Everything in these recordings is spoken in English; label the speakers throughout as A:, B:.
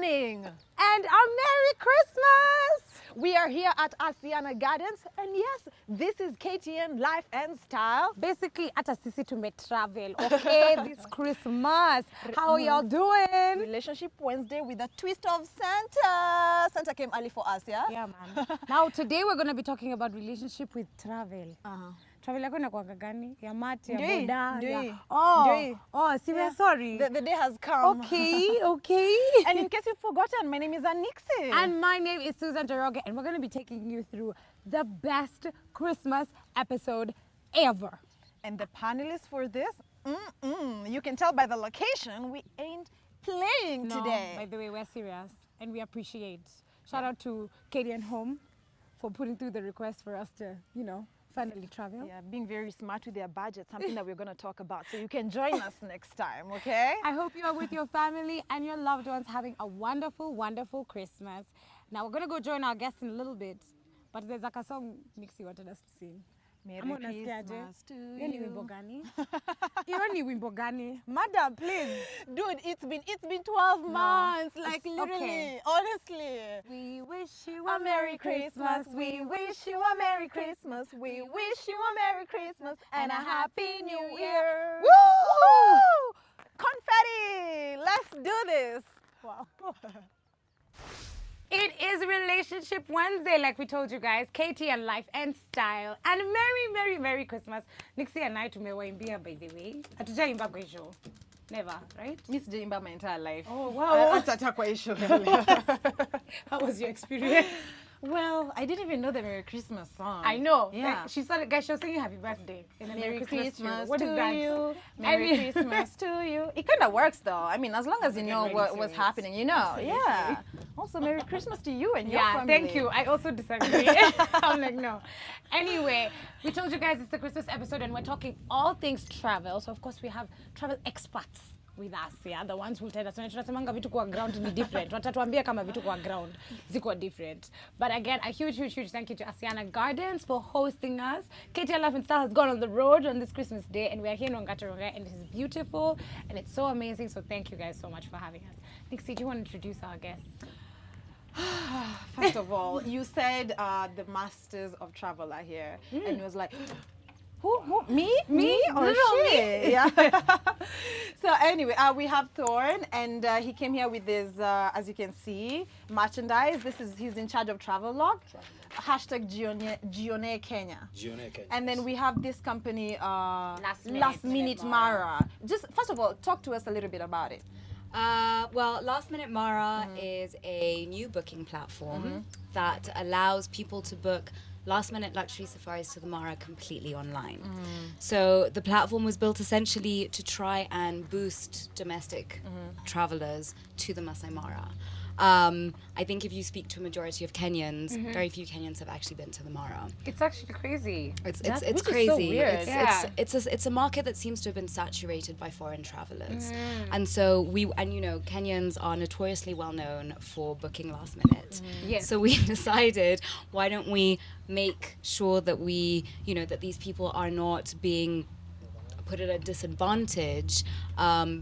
A: morning.
B: And a Merry Christmas!
A: We are here at Asiana Gardens, and yes, this is KTN Life and Style.
B: Basically, hata sisi travel, okay, this Christmas. How are y'all doing?
A: Relationship Wednesday with a twist of Santa. Santa came early for us, yeah?
B: Yeah, man. Now, today we're going to be talking about relationship with travel. Travel yako inakuanga gani? Ya mati, ya boda, ya... Oh, see, we're sorry.
A: The day has come.
B: Okay.
A: And in case you've forgotten, my name is Anixie.
B: And my name is Susan Jeroge, and we're going to be taking you through the best Christmas episode ever.
A: And the panelists for this, you can tell by the location, we ain't playing today.
B: By the way, we're serious, and we appreciate. Shout out to Katie and Home for putting through the request for us to, finally travel.
A: Yeah, being very smart with their budget, something that we're going to talk about. So you can join us next time, okay?
B: I hope you are with your family and your loved ones having a wonderful, wonderful Christmas. Now, we're going to go join our guests in a little bit, but there's like a song Nixie wanted us to sing.
A: Merry Christmas to you.
B: Hiyo ni wimbo gani?
A: Madam, please. Dude, it's been 12 months. Like, literally,
B: okay.
A: Honestly.
B: We wish you
A: A Merry Christmas. We wish you a Merry Christmas. We wish you a Merry Christmas and a Happy New Year. Woo! Confetti! Let's do this. Wow.
B: It is Relationship Wednesday, like we told you guys. Katie and Life and Style. And Merry, Merry, Merry Christmas. Nixie and I tumewaimbia, by the way. Hatujaimba kwa show. Never, right?
A: Miss Jaimba my entire life.
B: Oh, wow. How was your experience?
A: Well, I didn't even know the Merry Christmas song.
B: I know.
A: Yeah.
B: She started, guys, she was singing Happy Birthday. In the
A: Merry Christmas
B: what
A: to
B: is that?
A: you. Merry Christmas to you. It kind of works though. I mean, as long as you know what's happening, you know.
B: Absolutely.
A: Yeah. Also, Merry Christmas to you and your family.
B: Thank you. I also disagree. I'm like, no. Anyway, we told you guys it's the Christmas episode and we're talking all things travel. So, of course, we have travel experts with us, yeah, the ones who tell us tunasemanga vitu kwa ground ni different. Watatuambia kama vitu kwa ground ziko different. But again, a huge thank you to Asiana Gardens for hosting us. KTN Life and Style has gone on the road on this Christmas day and we are here in Ongataronga and it is beautiful and it's so amazing. So thank you guys so much for having us. Nixie, do you want to introduce our guests?
A: First of all, you said the masters of travel are here and it was like, who? Me or she? Yeah. So anyway, we have Thorn, and he came here with his, as you can see, merchandise. He's in charge of Travelog. Hashtag Gione Kenya. And then we have this company, Last Minute Mara. Just first of all, talk to us a little bit about it.
C: Well, Last Minute Mara is a new booking platform that allows people to book last-minute luxury safaris to the Mara completely online. So the platform was built essentially to try and boost domestic travelers to the Masai Mara. I think if you speak to a majority of Kenyans, very few Kenyans have actually been to the Mara.
B: It's actually crazy.
C: It's
A: which
C: crazy.
A: Is so weird.
C: It's a market that seems to have been saturated by foreign travelers, and so Kenyans are notoriously well known for booking last minute.
B: Yes.
C: So we decided, why don't we make sure that that these people are not being put at a disadvantage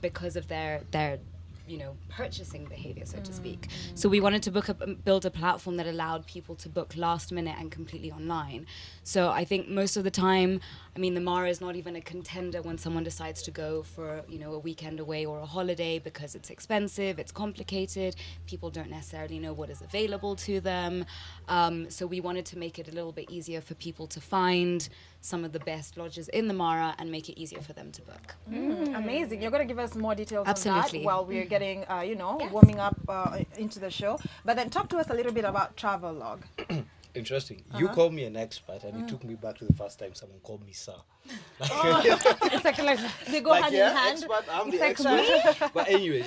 C: because of their purchasing behavior, so to speak. So we wanted to build a platform that allowed people to book last minute and completely online. So I think most of the time, the Mara is not even a contender when someone decides to go for, a weekend away or a holiday because it's expensive, it's complicated, people don't necessarily know what is available to them. So we wanted to make it a little bit easier for people to find some of the best lodges in the Mara and make it easier for them to book.
A: Amazing. You're going to give us more details on
C: Absolutely.
A: that while we're getting, warming up into the show. But then talk to us a little bit about Travelog.
D: Interesting. You called me an expert and it took me back to the first time someone called me sir.
A: It's like they go hand in hand.
D: Expert, I'm the expert. But anyways,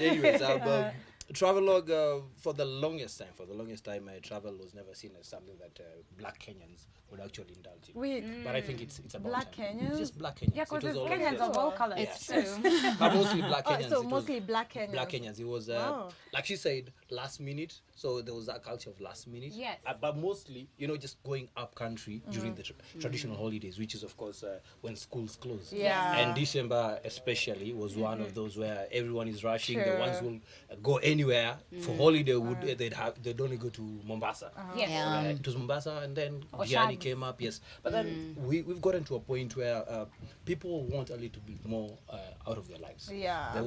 D: Travelog, for the longest time, travel was never seen as something that black Kenyans would actually indulge in.
A: Wait,
D: but I think it's about
A: black
D: time.
A: Kenyans?
D: It's just black Kenyans.
B: Yeah, because
D: It was always
B: Kenyans
D: there.
B: of all colors.
C: It's true.
D: But mostly black Kenyans.
A: so mostly black Kenyans.
D: Black Kenyans. It was, like she said, last minute. So there was that culture of last minute.
B: Yes.
D: But mostly, just going up country during the traditional holidays, which is, of course, when schools close.
A: Yeah.
D: And December especially was one of those where everyone is rushing.
A: Sure.
D: The ones who will go anywhere for holiday, they'd only go to Mombasa.
B: Yes.
C: Yeah.
D: It was Mombasa, and then
B: Or
D: Gianni
B: Shags.
D: came up, yes. But then we've gotten to a point where people want a little bit more out of their lives.
A: Yeah.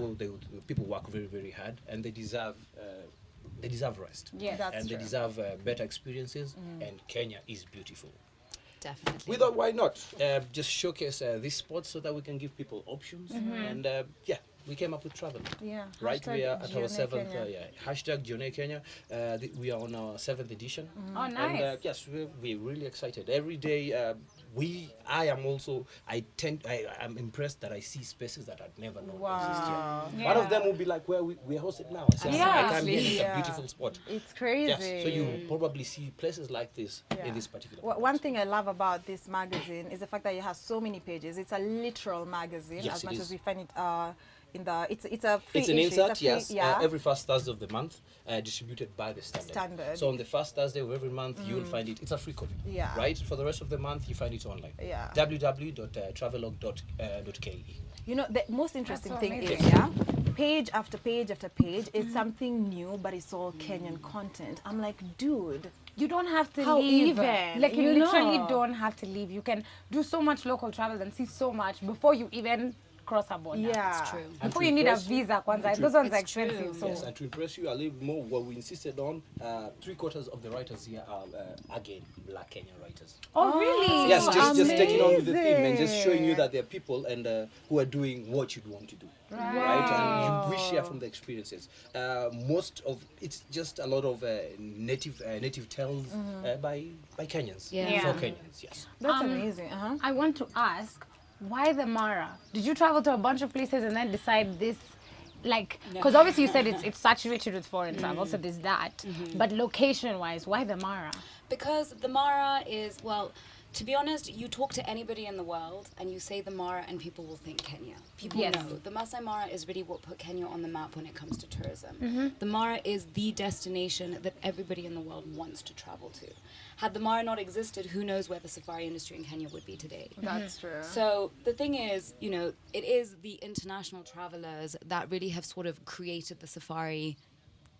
D: People work very, very hard, and they deserve rest.
B: Yes.
A: That's
D: And they
A: true.
D: deserve better experiences, and Kenya is beautiful.
C: Definitely.
D: We thought, why not just showcase this spot so that we can give people options, and we came up with travel.
A: Yeah.
D: Right,
A: Hashtag
D: we are at our
A: Jione
D: 7th,
A: Kenya.
D: hashtag Jione Kenya. We are on our 7th edition.
B: Oh,
D: And
B: nice.
D: yes, we're really excited. Every day, I'm impressed that I see spaces that I'd never known exist here.
A: Wow.
B: Yeah.
D: One of them will be like where we're hosted now. I come here, it's
A: Yeah.
D: a beautiful spot.
A: It's crazy.
D: Yes, so you probably see places like this
A: Yeah.
D: in this particular
A: One thing I love about this magazine is the fact that it has so many pages. It's a literal magazine,
D: Yes,
A: as
D: it
A: much
D: is.
A: as we find it it's a free
D: It's an
A: issue.
D: insert,
A: It's a free,
D: yes,
A: yeah.
D: every first Thursday of the month, distributed by the Standard.
A: Standard.
D: So on the first Thursday of every month, you'll find it. It's a free copy.
A: Yeah.
D: Right? For the rest of the month, you find it online.
A: Yeah.
D: www.travelog.ke.
A: You know, the most interesting
B: so
A: thing
B: amazing.
A: is, page after page after page, it's something new, but it's all Kenyan content. I'm like, dude,
B: You don't have to
A: How
B: leave.
A: even?
B: Like, you
A: You
B: literally
A: know.
B: don't have to leave. You can do so much local travel and see so much before you even cross a border.
A: yeah.
C: It's true.
D: And
B: Before
D: to
B: you need a
D: impress you-
B: visa, Kwanzaa.
D: It's
B: Those ones are
C: It's true.
B: expensive. So
D: Yes, and to impress you a little more, what we insisted on, 3/4 of the writers here are, again, Black Kenyan writers.
B: Oh, really?
D: Yes, just taking on with the theme and just showing you
A: amazing.
D: that there are people and who are doing what you'd want to do. Right? And we share from the experiences. Most of it's just a lot of native tales by Kenyans.
C: Yeah.
D: For Kenyans, yes.
A: That's amazing. Uh-huh.
B: I want to ask, why the Mara? Did you travel to a bunch of places and then decide this? Like, because obviously you said it's saturated with foreign travel, so there's that. But location-wise, why the Mara?
C: Because the Mara is, well, to be honest, you talk to anybody in the world and you say the Mara and people will think Kenya. People
B: Yes.
C: know. The Masai Mara is really what put Kenya on the map when it comes to tourism. The Mara is the destination that everybody in the world wants to travel to. Had the Mara not existed, who knows where the safari industry in Kenya would be today.
A: That's true.
C: So the thing is, it is the international travelers that really have sort of created the safari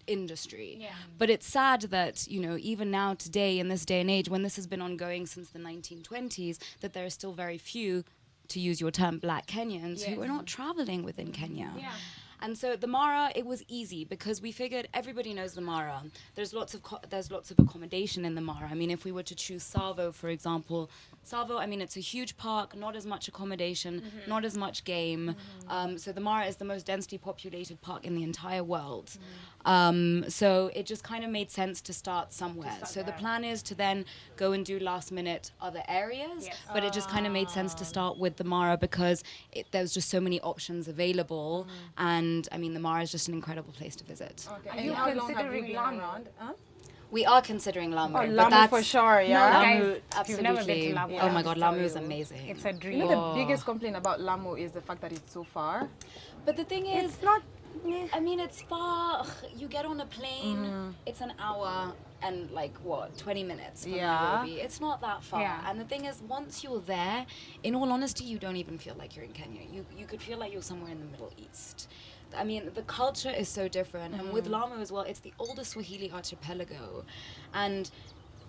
C: industry.
B: Yeah.
C: But it's sad that, even now today in this day and age, when this has been ongoing since the 1920s, that there are still very few, to use your term, Black Kenyans who are not traveling within Kenya.
B: Yeah.
C: And so the Mara, it was easy because we figured everybody knows the Mara. There's lots of accommodation in the Mara. I mean, if we were to choose Savo, for example, it's a huge park, not as much accommodation, not as much game. So the Mara is the most densely populated park in the entire world. So it just kind of made sense to start somewhere. So the plan is to then go and do last minute other areas,
B: Yes.
C: but it just kind of made sense to start with the Mara because there's just so many options available. And I mean, the Mara is just an incredible place to visit.
A: Okay.
B: Are
A: And
B: you
A: how long have
B: considering
A: you been
B: Lamu?
A: around? Huh?
C: We are considering Lamu.
A: Oh,
C: but
A: Lamu
C: that's
A: for sure, yeah.
B: Guys,
C: Lamu,
B: if you've
C: absolutely.
B: never been to Lamu,
C: Oh my
B: I
C: God,
B: have to
C: Lamu
B: tell
C: is
B: you,
C: amazing.
B: It's a
A: You
B: dream.
A: know, the biggest complaint about Lamu is the fact that it's so far.
C: But the thing is,
A: It's not.
C: I mean, it's far. You get on a plane, it's an hour and 20 minutes from
A: Yeah.
C: Nairobi. It's not that far.
B: Yeah.
C: And the thing is, once you're there, in all honesty, you don't even feel like you're in Kenya. You could feel like you're somewhere in the Middle East. I mean, the culture is so different. And with Lamu as well, it's the oldest Swahili archipelago. And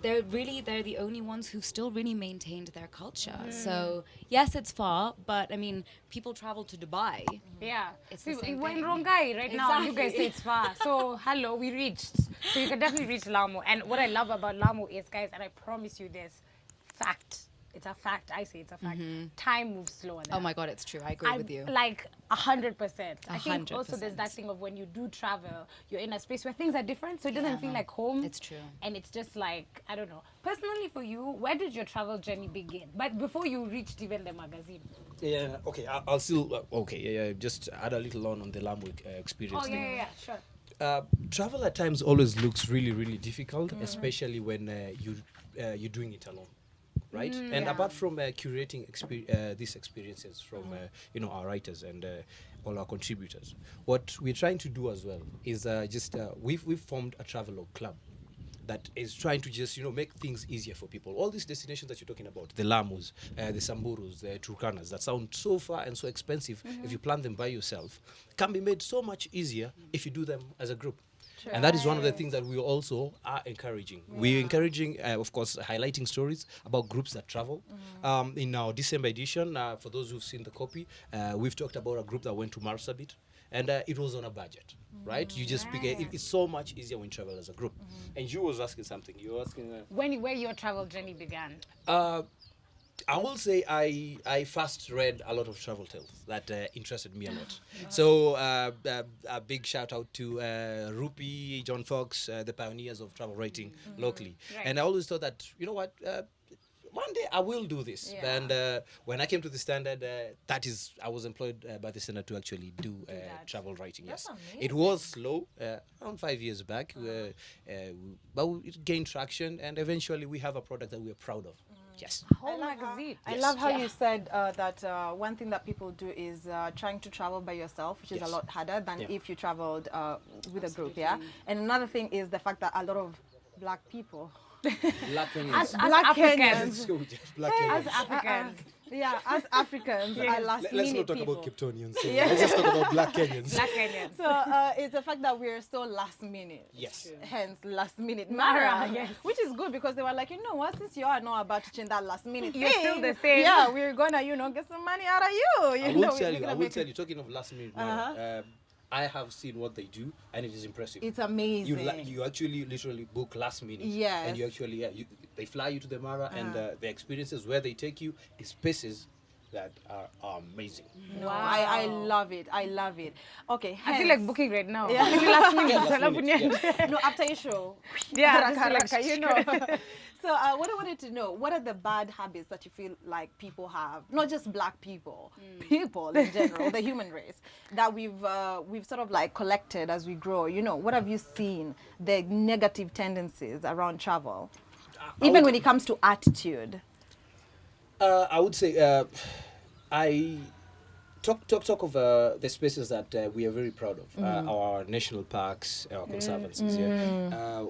C: they're the only ones who've still really maintained their culture. So, yes, it's far, but I mean, people travel to Dubai.
B: Yeah.
C: It's
B: See,
C: the same
B: we're in
C: thing.
B: Rongai right now. You guys
C: Exactly.
B: say it's far. So, hello, we reached. So, you can definitely reach Lamu. And what I love about Lamu is, guys, and I promise you this, fact. It's a fact. I say it's a fact. Time moves slower there.
C: Oh my God, it's true. I agree with you.
B: 100%. I think also there's
C: 100%.
B: that thing of when you do travel, you're in a space where things are different, so it doesn't feel like home.
C: It's true.
B: And it's just like, I don't know. Personally for you, where did your travel journey begin? But before you reached even the magazine.
D: Yeah, okay, I'll still, just add a little on the Lamu experience
B: Oh,
D: thing.
B: yeah, sure.
D: Travel at times always looks really, really difficult, especially when you're doing it alone, right? And apart from curating these experiences from our writers and all our contributors, what we're trying to do as well is we've formed a travel club that is trying to just make things easier for people. All these destinations that you're talking about, the Lamus, the Samburus, the Turkanas, that sound so far and so expensive if you plan them by yourself, can be made so much easier if you do them as a group. And that is one of the things that we also are encouraging. We're encouraging, of course, highlighting stories about groups that travel. In our December edition, for those who've seen the copy, we've talked about a group that went to Marsabit, and it was on a budget, right? You just pick it's so much easier when you travel as a group. And you was asking something. You were asking...
B: Where your travel journey began?
D: I will say I first read a lot of travel tales that interested me a lot. So a big shout out to Rupi, John Fox, the pioneers of travel writing locally.
B: Right.
D: And I always thought that, you know what, one day I will do this.
A: Yeah.
D: And when I came to the Standard, I was employed by the Standard to actually do travel writing.
A: That's
D: Yes,
A: amazing.
D: it was slow, around 5 years back, but it gained traction, and eventually we have a product that we are proud of. Yes.
B: Whole magazine.
A: I love how you said that one thing that people do is trying to travel by yourself, which is a lot harder than if you traveled with a group, yeah? And another thing is the fact that a lot of black people...
D: Black
B: As
A: Black
B: Africans.
D: Black
B: As Africans.
A: Yeah, as Africans, are last
D: Let's
A: minute
D: not talk
A: people.
D: about Kryptonians. Let's just talk about Black Kenyans.
B: Black Kenyans.
A: So it's the fact that we're so last minute.
D: Yes.
A: Hence, last minute
B: Mara,
A: Mara.
B: yes.
A: Which is good because they were like, you know what, since you are not about to change that last minute
B: You're
A: thing,
B: still the same.
A: Yeah, we're gonna, get some money out of you.
D: I
A: know,
D: will
A: we're
D: tell you,
A: gonna
D: I will
A: make
D: tell
A: it-
D: you, talking of last minute, Mara, I have seen what they do, and it is impressive.
A: It's amazing.
D: You actually literally book last minute.
A: Yes.
D: And you actually, they fly you to the Mara, and the experiences where they take you is places that are amazing.
A: No, I love it. I love it. Okay,
B: I feel like booking right now.
A: Yeah.
B: Maybe last minute.
D: Last minute, yeah.
A: No, after your show.
B: Yeah,
A: Raka,
B: just like
A: raka, So what I wanted to know, what are the bad habits that you feel like people have, not just black people, people in general, the human race, that we've sort of like collected as we grow? What have you seen, the negative tendencies around travel, even when it comes to attitude?
D: I would say I talk of the spaces that we are very proud of, our national parks, our conservancies. Yeah.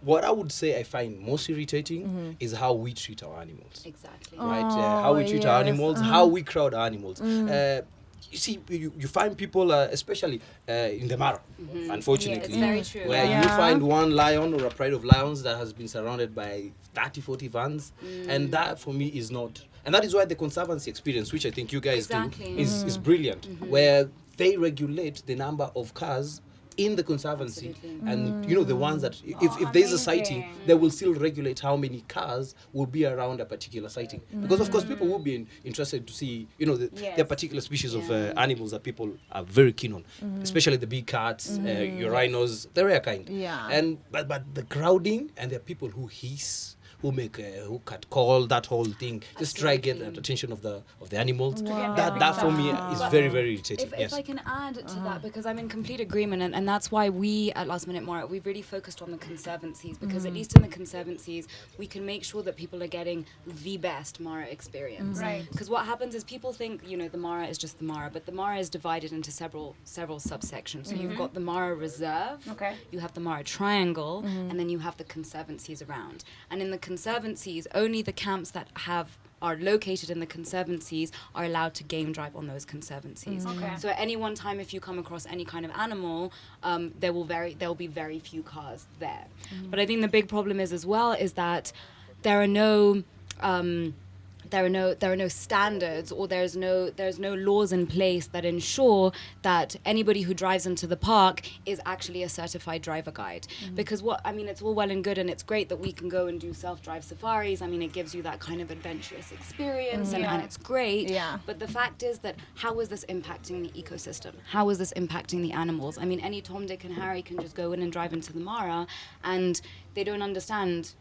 D: What I would say I find most irritating is how we treat our animals.
C: Exactly.
D: Right? How we treat our animals, how we crowd our animals. You see, you find people, especially in the Mara, unfortunately,
C: Yeah, it's very true.
D: where you find one lion or a pride of lions that has been surrounded by 30, 40 vans, and that for me is not. And that is why the conservancy experience, which I think you guys do, is brilliant, where they regulate the number of cars in the conservancy.
C: Absolutely.
D: And the ones that if there's a sighting, they will still regulate how many cars will be around a particular sighting, because of course people will be interested to see the particular species of animals that people are very keen on, especially the big cats, your rhinos, the rare kind. And but the crowding, and there are people who hiss, who cut call, that whole thing, just try to get the attention of the animals. That for me is very, very irritating.
C: If I can add to that, because I'm in complete agreement, and that's why we at Last Minute Mara, we've really focused on the conservancies, because at least in the conservancies we can make sure that people are getting the best Mara experience.
B: Right.
C: Because what happens is people think the Mara is just the Mara, but the Mara is divided into several subsections. So you've got the Mara Reserve, you have the Mara Triangle, and then you have the conservancies around. And in the conservancies, only the camps that are located in the conservancies are allowed to game drive on those conservancies. So at any one time, if you come across any kind of animal, there will be very few cars there. But I think the big problem is that there are no standards, or there's no laws in place that ensure that anybody who drives into the park is actually a certified driver guide. Because it's all well and good, and it's great that we can go and do self-drive safaris. It gives you that kind of adventurous experience, and it's great.
A: Yeah.
C: But the fact is that how is this impacting the ecosystem? How is this impacting the animals? Any Tom, Dick, and Harry can just go in and drive into the Mara, and they don't understand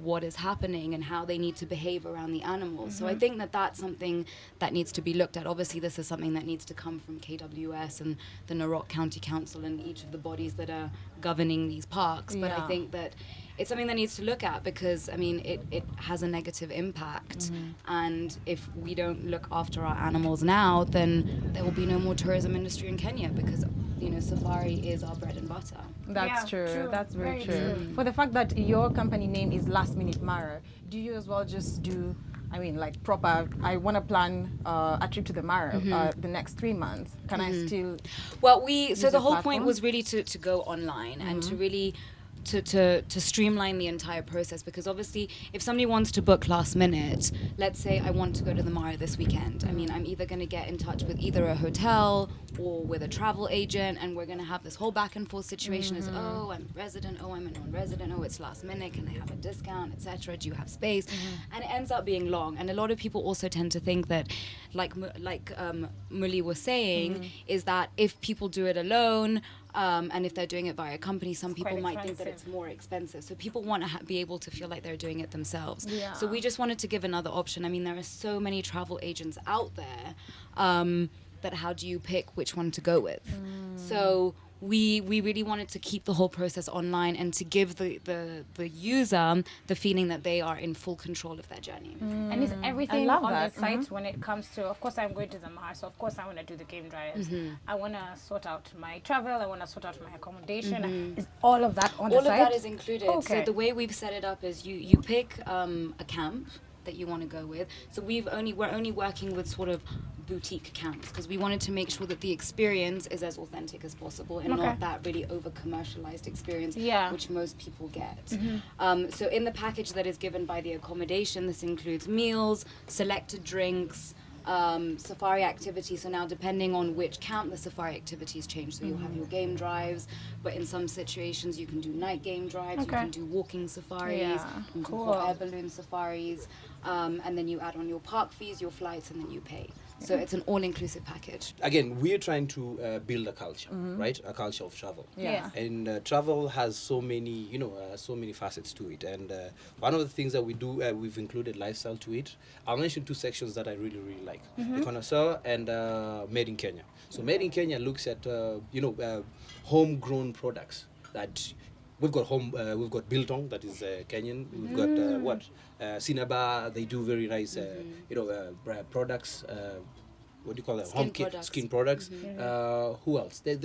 C: what is happening and how they need to behave around the animals. So I think that that's something that needs to be looked at. Obviously, this is something that needs to come from KWS and the Narok County Council and each of the bodies that are governing these parks. But I think that it's something that needs to look at, because it has a negative impact, and if we don't look after our animals now, then there will be no more tourism industry in Kenya, because safari is our bread and butter.
A: That's true. That's very
B: Very
A: true. For the fact that your company name is Last Minute Mara, do you as well just do I mean, like proper. I want to plan a trip to the Mara the next 3 months. Can I still?
C: Well, so the
A: your
C: whole point
A: platform?
C: was really to go online and to really to streamline the entire process, because obviously if somebody wants to book last minute, let's say I want to go to the Mara this weekend, I mean, I'm either going to get in touch with either a hotel or with a travel agent, and we're going to have this whole back and forth situation as, oh, I'm a resident, oh, I'm a non-resident, oh, it's last minute, can I have a discount, etc., do you have space? And it ends up being long, and a lot of people also tend to think that, like Muli was saying, is that if people do it alone, and if they're doing it via a company, some people
B: quite
C: might think that it's
B: expensive.
C: more expensive. So people want to be able to feel like they're doing it themselves.
A: Yeah.
C: So we just wanted to give another option. I mean, there are so many travel agents out there that how do you pick which one to go with? So we really wanted to keep the whole process online and to give the user the feeling that they are in full control of their journey.
B: And is everything
A: love
B: on
A: that.
B: the site when it comes to, of course, I'm going to the Mahar, so of course I want to do the game drives. I want to sort out my travel, I want to sort out my accommodation. Is all of that on
C: All
B: the
C: of
B: site?
C: that is included. So
B: Okay.
C: the way we've set it up is you pick a camp that you want to go with. So we're only working with sort of boutique camps, because we wanted to make sure that the experience is as authentic as possible and
B: Okay.
C: not that really over commercialized experience,
B: Yeah.
C: which most people get. So in the package that is given by the accommodation, this includes meals, selected drinks, safari activities. So now, depending on which camp, the safari activities change. So you'll have your game drives, but in some situations you can do night game drives, you
B: Okay.
C: can do walking safaris,
A: Yeah,
C: you can do
B: cool.
C: hot air balloon safaris, and then you add on your park fees, your flights, and then you pay. So it's an all-inclusive package.
D: Again, we're trying to build a culture, right? A culture of travel.
B: Yeah.
D: And travel has so many, so many facets to it. And one of the things that we do, we've included lifestyle to it. I'll mention two sections that I really, really like: the connoisseur and made in Kenya. So made in Kenya looks at, homegrown products that we've got we've got biltong, that is Kenyan. We've got Sinaba. They do very nice, products. What do you call that?
C: Skin products.
D: Skin products. Who else? There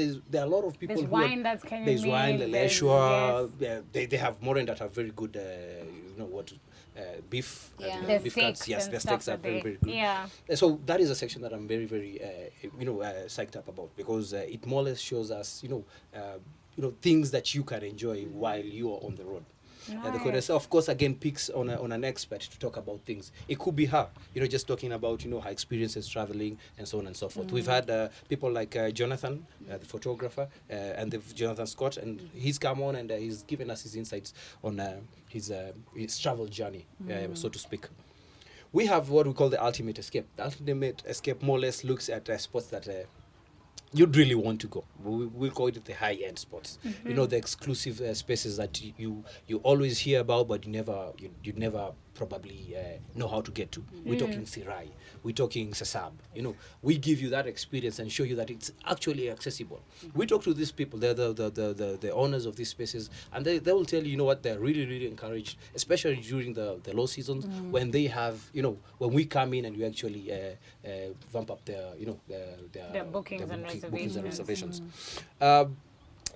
D: are a lot of people.
B: There's
D: who are-
B: wine that's Kenyan
D: There's wine,
B: made,
D: the
B: there's-
D: Leshua.
B: yes.
D: They have Moren that have very good, beef.
C: Yeah.
B: The
D: beef cuts.
B: steaks
D: Yes,
B: and
D: the
B: stuff
D: steaks are
B: that
D: very,
B: they-
D: very good.
B: yeah.
D: So that is a section that I'm very, very, psyched up about, because it more or less shows us, things that you can enjoy while you are on the road. The connoisseur, of course, again picks on an expert to talk about things. It could be her, just talking about her experiences traveling and so on and so forth. We've had people like Jonathan, the photographer, and Jonathan Scott, and he's come on and he's given us his insights on his travel journey, so to speak. We have what we call the ultimate escape. The ultimate escape more or less looks at spots that you'd really want to go. We'll call it the high-end spots. The exclusive spaces that you always hear about, but you never probably know how to get to. We're talking Sirai. We're talking Sasab. We give you that experience and show you that it's actually accessible. We talk to these people. They're the owners of these spaces, and they will tell you, what, they're really, really encouraged, especially during the low seasons, when they have, when we come in and we actually vamp up their
B: bookings and
D: bookings and
B: reservations.
D: reservations.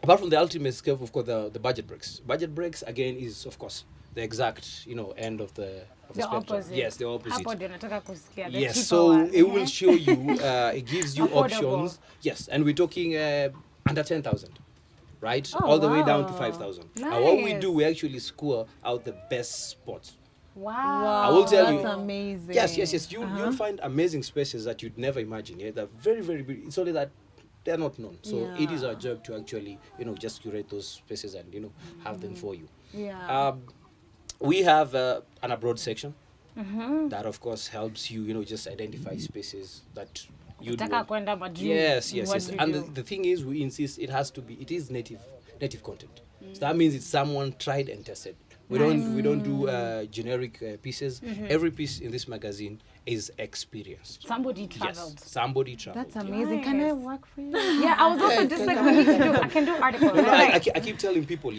D: Apart from the ultimate escape, of course, the budget breaks. Budget breaks, again, is, of course, the exact, end of the
B: The
D: spectrum.
B: opposite.
D: Yes, the opposite.
B: Hapo ndio nataka kusikia, the
D: Yes,
B: cheaper
D: so
B: one.
D: it will show you, it gives you
B: Affordable.
D: options. Yes, and we're talking under 10,000, right?
A: Oh,
D: All the way down to
A: wow.
D: 5,000. And what we
B: Nice.
D: do, we actually score out the best spots.
B: Wow.
D: I will tell you.
A: That's amazing.
D: Yes. You'll find amazing spaces that you'd never imagine. Yeah, they're very, very big. It's only that they're not known. So it is
A: Yeah.
D: our job to actually, just curate those spaces and, have them for you.
A: Yeah.
D: We have an abroad section. That, of course, helps you, just identify spaces that you'd
B: Nataka
D: want.
B: kwenda but you-
D: Yes.
B: what do you
D: And
B: do?
D: the thing is, we insist it is native content. So that means it's someone tried and tested. We don't do generic pieces. Every piece in this magazine is experienced.
B: Somebody traveled.
D: Yes, somebody traveled.
A: That's amazing. Can I
B: Nice.
A: work for you?
B: Yeah, I was also just like, I can do articles.
D: No,
B: right?
D: I keep telling people,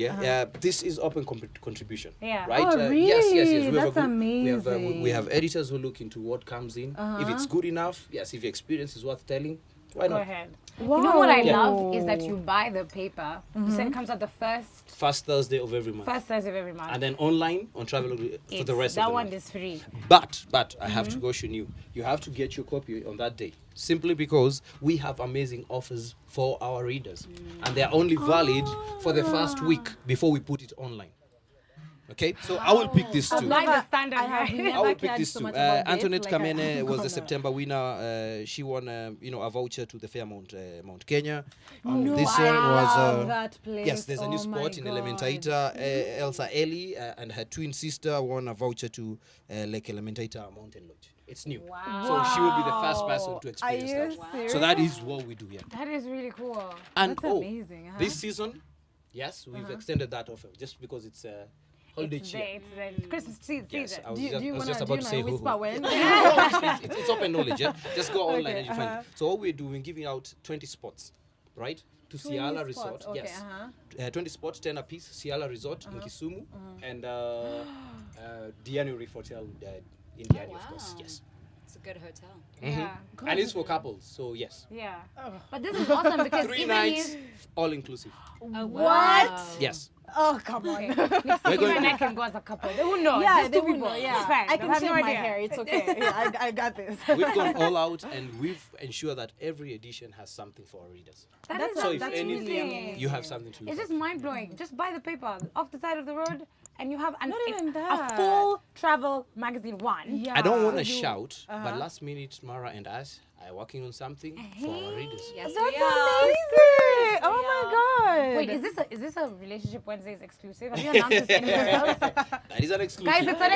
D: this is open contribution.
B: Yeah.
D: Right?
A: Oh,
D: Yes.
A: really?
D: We have
A: That's
D: we have editors who look into what comes in. If it's good enough, yes. If the experience is worth telling, Why
B: Go
D: not?
B: ahead. You know what I
A: Wow.
B: love is that you buy the paper. You said it comes out the
D: First Thursday of every month.
B: first Thursday of every month.
D: And then online on travel for the rest
B: that
D: of the
B: one
D: month.
B: is free.
D: But I have to caution you. You have to get your copy on that day, simply because we have amazing offers for our readers, and they are only valid for the first week before we put it online. Okay, so I will pick these two.
B: Like the standard,
A: I have
B: right?
A: never
D: I will pick
A: cared
D: these
A: so
D: two.
A: much about dates,
D: Antoinette
A: like I
D: Kamene
A: am
D: was the
A: gonna.
D: September winner. She won, a voucher to the Fairmount Mount Kenya.
A: No,
D: This
A: I
D: one was
A: love that place.
D: yes. There's a new
A: Oh my
D: spot in
A: God.
D: Elementaita. Elsa Eli and her twin sister won a voucher to Lake Elementaita Mountain Lodge. It's new, so she will be the first person to experience
A: Are you
D: that.
A: serious?
D: So that is what we do here.
B: That is really cool.
D: And
A: That's amazing, huh?
D: this season, yes, we've extended that offer just because it's holiday
B: It's
D: cheer.
B: the Christmas season.
D: Yes, I was
A: Do you,
D: just,
A: do you
D: I was
A: wanna,
D: just
A: do
D: about
A: you
D: to
A: know
D: say
A: whisper
D: who.
A: when?
D: It's open knowledge. Yeah? Just go online
A: Okay,
D: and you find it. So all we're doing, giving out 20 spots, right? To Ciala Resort.
A: Okay,
D: Yes. 20 spots, 10 apiece. Ciala Resort in Kisumu and Diani Reef Hotel in Diani, of course.
C: Wow.
D: Yes.
C: It's a good hotel.
B: Yeah.
D: And it's for couples, so yes.
B: Yeah. But this is awesome because
D: 3
B: even
D: nights,
B: if
D: all inclusive.
A: What?
D: Yes.
A: Oh, come on.
D: We're
B: you
D: going
B: and I
D: to,
B: can go as a couple, who knows?
A: Yeah,
B: Just
A: they
B: two
A: would
B: people.
A: know. Yeah,
B: It's fine.
A: I
B: They'll
A: can
B: have
A: shave
B: no
A: my
B: idea.
A: hair. It's okay. Yeah, I got this.
D: we've gone all out and we've ensured that every edition has something for our readers.
A: That's
D: So if
A: that's
D: anything,
A: amazing.
D: you have something to look
B: It's just
D: out
B: mind blowing. Just buy the paper off the side of the road, and you have
A: Not even
B: a
A: that.
B: full travel magazine. One.
A: Yeah.
D: I don't want to
A: So you-
D: shout, but last minute, Mara and us are working on something for our readers.
C: Yes,
A: That's
C: we are.
A: amazing. Oh my God.
B: Wait, is this a Relationship Wednesdays exclusive? Have you announced this anywhere else?
D: That is an exclusive.
B: Guys, it's an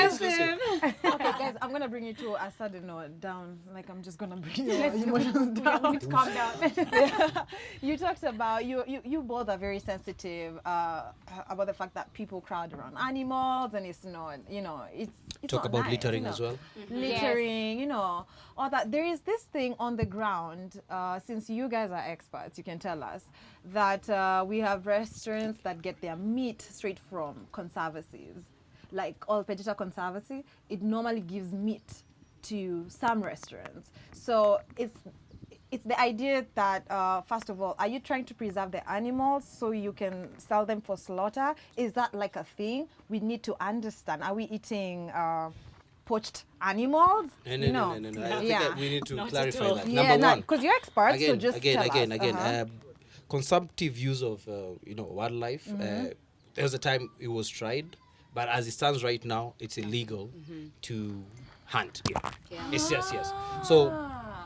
B: exclusive.
A: Okay, guys, I'm gonna bring you to a sudden note down. Like I'm just gonna bring your
B: Let's
A: emotions
B: We
A: down.
B: need to calm down.
A: You talked about you both are very sensitive about the fact that people crowd around animals, and it's not, it's
D: Talk
A: not
D: about
A: nice,
D: littering as well.
A: Littering, all that. There is this thing on the ground. Since you guys are experts, you can tell us that we have restaurants that get their meat straight from conservancies, like All Pejita Conservancy. It normally gives meat to some restaurants. So it's the idea that, first of all, are you trying to preserve the animals so you can sell them for slaughter? Is that like a thing? We need to understand. Are we eating poached animals?
D: No. I think that we need to clarify that.
A: Yeah,
D: Number one,
A: because you're experts, so just tell
D: again.
A: us.
D: Consumptive use of wildlife. There was a time it was tried, but as it stands right now, it's illegal to hunt.
C: Yeah.
D: It's yes. So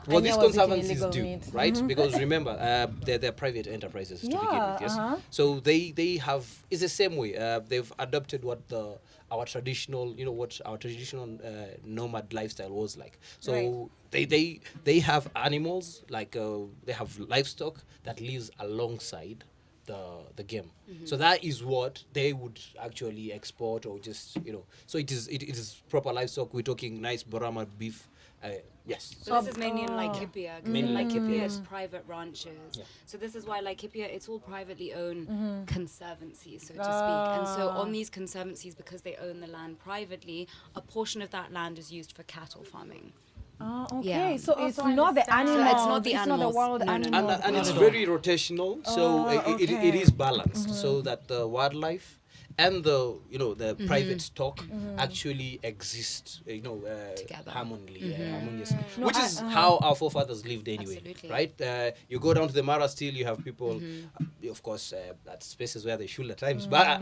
D: what
A: And
D: these
A: I was eating
D: conservancies
A: illegal
D: do,
A: meat.
D: right? Because remember, they're private enterprises to begin
A: Yeah,
D: with. Yes.
A: uh-huh.
D: So they have. It's the same way. They've adopted what our traditional, nomad lifestyle was like. So they have animals, like they have livestock that lives alongside the game. So that is what they would actually export, or just so it is proper livestock. We're talking nice Borama beef. Yes.
C: So this is mainly in Laikipia. 'Cause
D: Mainly
C: in Laikipia,
D: Laikipia,
C: it's private ranches.
D: Yeah.
C: So this is why Laikipia, it's all privately owned conservancies, so to speak. And so on these conservancies, because they own the land privately, a portion of that land is used for cattle farming.
A: Oh, okay.
C: Yeah.
A: So
B: Oh,
A: it's
B: so I
A: not the
B: understand. So
A: animals.
C: it's not the animals.
A: wild
C: No, no, no.
A: animals.
D: And it's
C: Oh.
D: very rotational, so it
A: okay.
D: is balanced, so that the wildlife and the private stock actually exist
C: Together.
D: harmoniously, which is how our forefathers lived anyway.
C: Absolutely.
D: Right, you go down to the Mara, still you have people, of course, at spaces where they should at times, but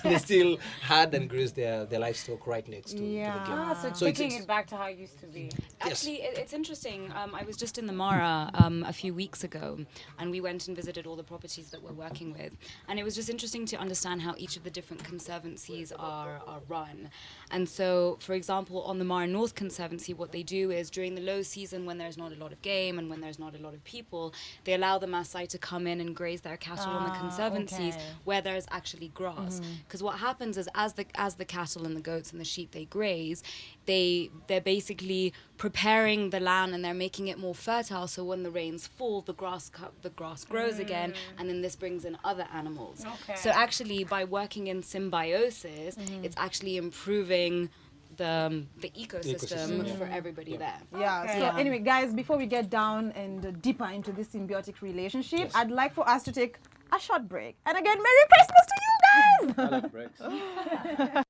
D: they still had and grazed their livestock right next to the
A: Yeah.
D: game.
B: So
D: So
B: taking
D: it's-
B: it back to how it used to be.
C: Actually, it's interesting. I was just in the Mara a few weeks ago, and we went and visited all the properties that we're working with. And it was just interesting to understand how each of the different conservancies are run. And so, for example, on the Mara North Conservancy, what they do is during the low season, when there's not a lot of game and when there's not a lot of people, they allow the Maasai to come in and graze their cattle on the conservancies
A: okay.
C: where there's actually grass. Because what happens is, as the cattle and the goats and the sheep they graze, they're basically preparing the land and they're making it more fertile, so when the rains fall, the grass grows again, and then this brings in other animals.
B: Okay.
C: So actually, by working in symbiosis, it's actually improving the ecosystem
D: yeah.
C: for everybody there.
A: Yeah.
B: Okay.
A: So
C: Yeah.
A: anyway, guys, before we get down and deeper into this symbiotic relationship,
D: Yes.
A: I'd like for us to take a short break. And again, Merry Christmas to you guys!
D: I like breaks.